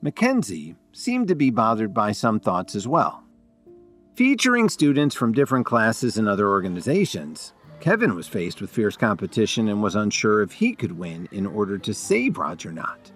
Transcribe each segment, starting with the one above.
Mackenzie seemed to be bothered by some thoughts as well. Featuring students from different classes and other organizations, Kevin was faced with fierce competition and was unsure if he could win in order to save Roger Knott.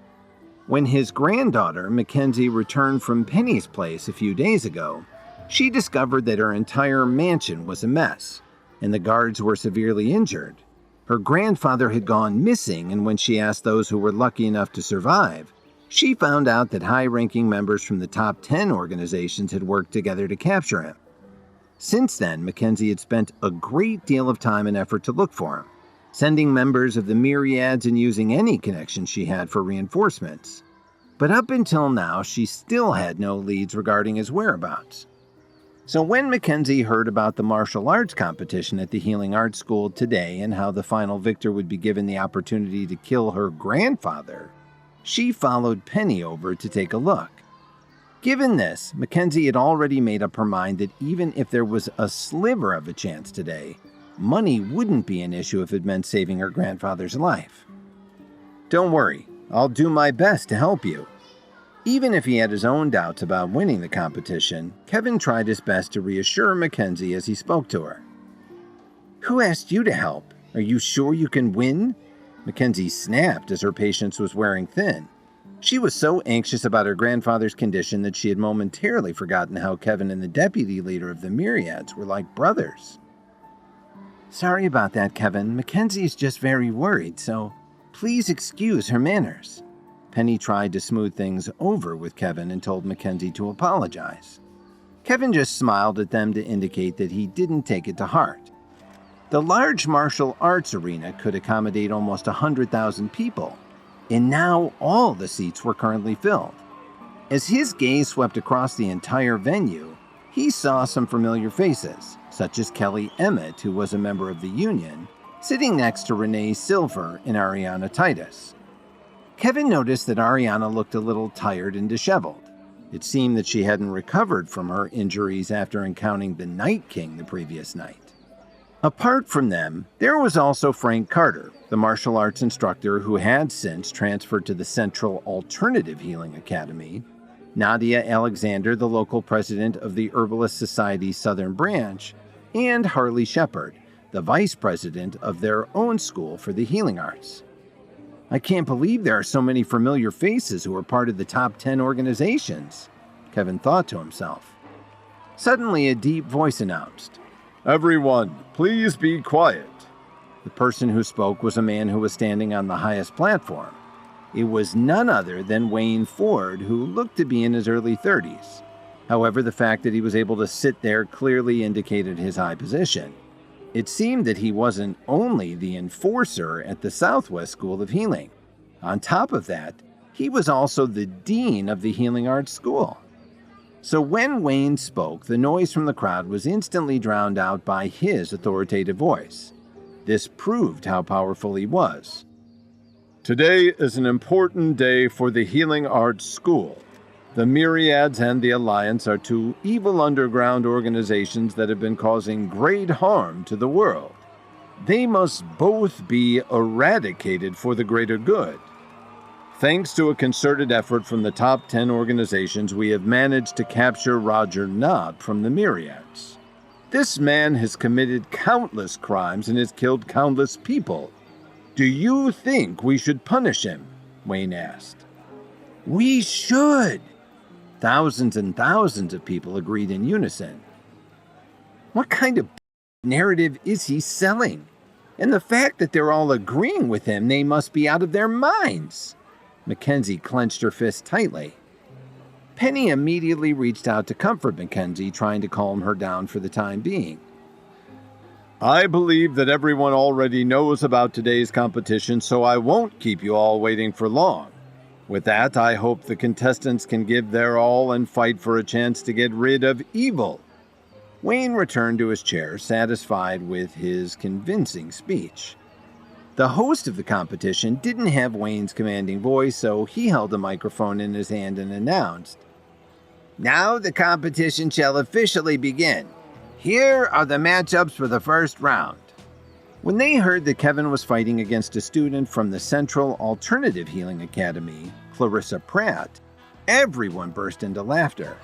When his granddaughter, Mackenzie, returned from Penny's place a few days ago, she discovered that her entire mansion was a mess, and the guards were severely injured. Her grandfather had gone missing, and when she asked those who were lucky enough to survive, she found out that high-ranking members from the top 10 organizations had worked together to capture him. Since then, Mackenzie had spent a great deal of time and effort to look for him, sending members of the myriads and using any connection she had for reinforcements. But up until now, she still had no leads regarding his whereabouts. So when Mackenzie heard about the martial arts competition at the Healing Arts School today and how the final victor would be given the opportunity to kill her grandfather, she followed Penny over to take a look. Given this, Mackenzie had already made up her mind that even if there was a sliver of a chance today, money wouldn't be an issue if it meant saving her grandfather's life. "Don't worry, I'll do my best to help you." Even if he had his own doubts about winning the competition, Kevin tried his best to reassure Mackenzie as he spoke to her. "Who asked you to help? Are you sure you can win?" Mackenzie snapped as her patience was wearing thin. She was so anxious about her grandfather's condition that she had momentarily forgotten how Kevin and the deputy leader of the Myriads were like brothers. "Sorry about that, Kevin. Mackenzie is just very worried, so please excuse her manners." Penny tried to smooth things over with Kevin and told Mackenzie to apologize. Kevin just smiled at them to indicate that he didn't take it to heart. The large martial arts arena could accommodate almost 100,000 people, and now all the seats were currently filled. As his gaze swept across the entire venue, he saw some familiar faces, such as Kelly Emmett, who was a member of the Union, sitting next to Renee Silver and Ariana Titus. Kevin noticed that Ariana looked a little tired and disheveled. It seemed that she hadn't recovered from her injuries after encountering the Night King the previous night. Apart from them, there was also Frank Carter, the martial arts instructor who had since transferred to the Central Alternative Healing Academy, Nadia Alexander, the local president of the Herbalist Society's Southern Branch, and Harley Shepard, the vice president of their own school for the healing arts. "I can't believe there are so many familiar faces who are part of the top 10 organizations," Kevin thought to himself. Suddenly, a deep voice announced, "Everyone, please be quiet." The person who spoke was a man who was standing on the highest platform. It was none other than Wayne Ford, who looked to be in his early 30s. However, the fact that he was able to sit there clearly indicated his high position. It seemed that he wasn't only the enforcer at the Southwest School of Healing. On top of that, he was also the dean of the Healing Arts School. So when Wayne spoke, the noise from the crowd was instantly drowned out by his authoritative voice. This proved how powerful he was. "Today is an important day for the Healing Arts School. The Myriads and the Alliance are two evil underground organizations that have been causing great harm to the world. They must both be eradicated for the greater good. Thanks to a concerted effort from the top 10 organizations, we have managed to capture Roger Knott from the Myriads. This man has committed countless crimes and has killed countless people. Do you think we should punish him?" Wayne asked. "We should!" Thousands and thousands of people agreed in unison. What kind of narrative is he selling? And the fact that they're all agreeing with him, they must be out of their minds. Mackenzie clenched her fist tightly. Penny immediately reached out to comfort Mackenzie, trying to calm her down for the time being. "I believe that everyone already knows about today's competition, so I won't keep you all waiting for long. With that, I hope the contestants can give their all and fight for a chance to get rid of evil." Wayne returned to his chair, satisfied with his convincing speech. The host of the competition didn't have Wayne's commanding voice, so he held a microphone in his hand and announced, "Now the competition shall officially begin. Here are the matchups for the first round." When they heard that Kevin was fighting against a student from the Central Alternative Healing Academy, Clarissa Pratt, Everyone burst into laughter.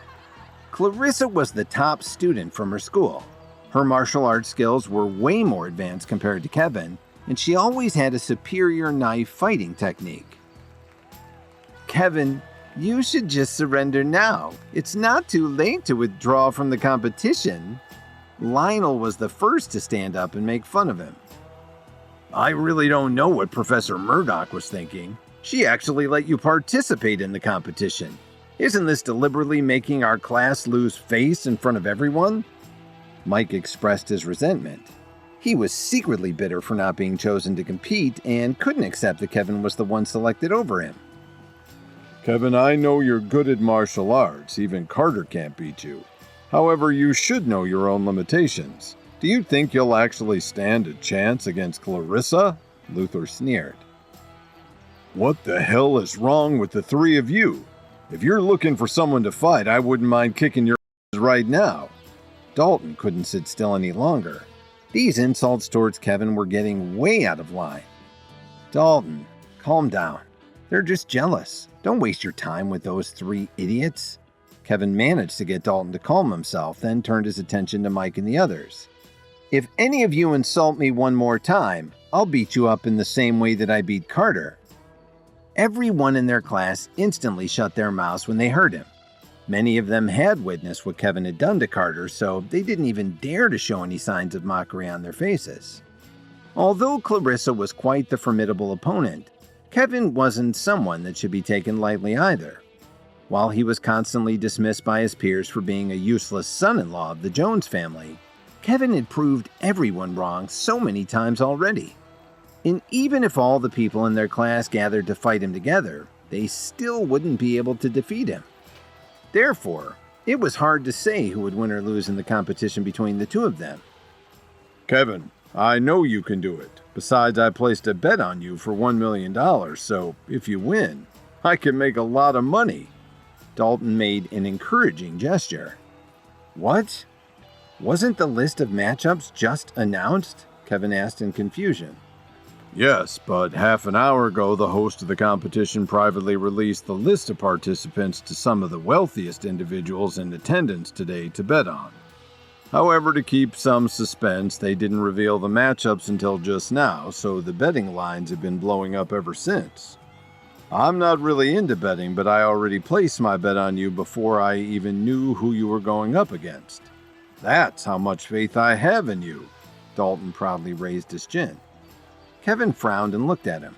Clarissa was the top student from her school. Her martial arts skills were way more advanced compared to Kevin, and she always had a superior knife fighting technique. Kevin, you should just surrender now. It's not too late to withdraw from the competition. Lionel was the first to stand up and make fun of him. I really don't know what Professor Murdoch was thinking. She actually let you participate in the competition. Isn't this deliberately making our class lose face in front of everyone? Mike expressed his resentment. He was secretly bitter for not being chosen to compete and couldn't accept that Kevin was the one selected over him. Kevin, I know you're good at martial arts. Even Carter can't beat you. However, you should know your own limitations. Do you think you'll actually stand a chance against Clarissa? Luther sneered. What the hell is wrong with the three of you? If you're looking for someone to fight, I wouldn't mind kicking your ass right now. Dalton couldn't sit still any longer. These insults towards Kevin were getting way out of line. Dalton, calm down. They're just jealous. Don't waste your time with those three idiots. Kevin managed to get Dalton to calm himself, then turned his attention to Mike and the others. If any of you insult me one more time, I'll beat you up in the same way that I beat Carter. Everyone in their class instantly shut their mouths when they heard him. Many of them had witnessed what Kevin had done to Carter, so they didn't even dare to show any signs of mockery on their faces. Although Clarissa was quite the formidable opponent, Kevin wasn't someone that should be taken lightly either. While he was constantly dismissed by his peers for being a useless son-in-law of the Jones family, Kevin had proved everyone wrong so many times already. And even if all the people in their class gathered to fight him together, they still wouldn't be able to defeat him. Therefore, it was hard to say who would win or lose in the competition between the two of them. Kevin, I know you can do it. Besides, I placed a bet on you for $1 million, so if you win, I can make a lot of money. Dalton made an encouraging gesture. What? Wasn't the list of matchups just announced? Kevin asked in confusion. Yes, but half an hour ago, the host of the competition privately released the list of participants to some of the wealthiest individuals in attendance today to bet on. However, to keep some suspense, they didn't reveal the matchups until just now, so the betting lines have been blowing up ever since. I'm not really into betting, but I already placed my bet on you before I even knew who you were going up against. That's how much faith I have in you. Dalton proudly raised his chin. Kevin frowned and looked at him.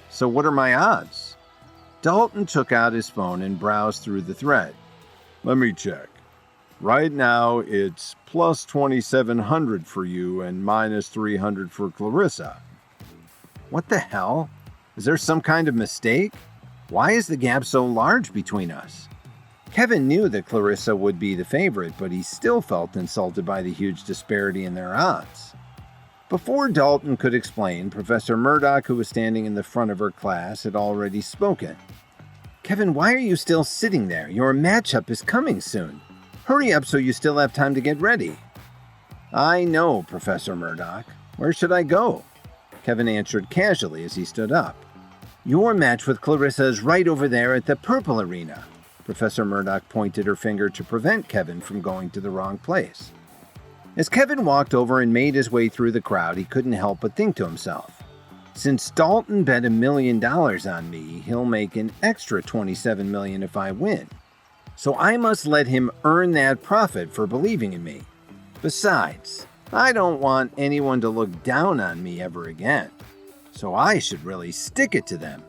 So what are my odds? Dalton took out his phone and browsed through the thread. Let me check. Right now, it's plus 2,700 for you and minus 300 for Clarissa. What the hell? Is there some kind of mistake? Why is the gap so large between us? Kevin knew that Clarissa would be the favorite, but he still felt insulted by the huge disparity in their odds. Before Dalton could explain, Professor Murdoch, who was standing in the front of her class, had already spoken. Kevin, why are you still sitting there? Your matchup is coming soon. Hurry up so you still have time to get ready. I know, Professor Murdoch. Where should I go? Kevin answered casually as he stood up. Your match with Clarissa is right over there at the purple arena. Professor Murdoch pointed her finger to prevent Kevin from going to the wrong place. As Kevin walked over and made his way through the crowd, he couldn't help but think to himself, since Dalton bet $1 million on me, he'll make an extra $27 million if I win. So I must let him earn that profit for believing in me. Besides, I don't want anyone to look down on me ever again. So I should really stick it to them.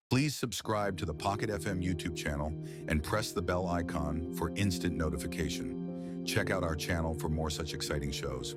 Please subscribe to the Pocket FM YouTube channel and press the bell icon for instant notification. Check out our channel for more such exciting shows.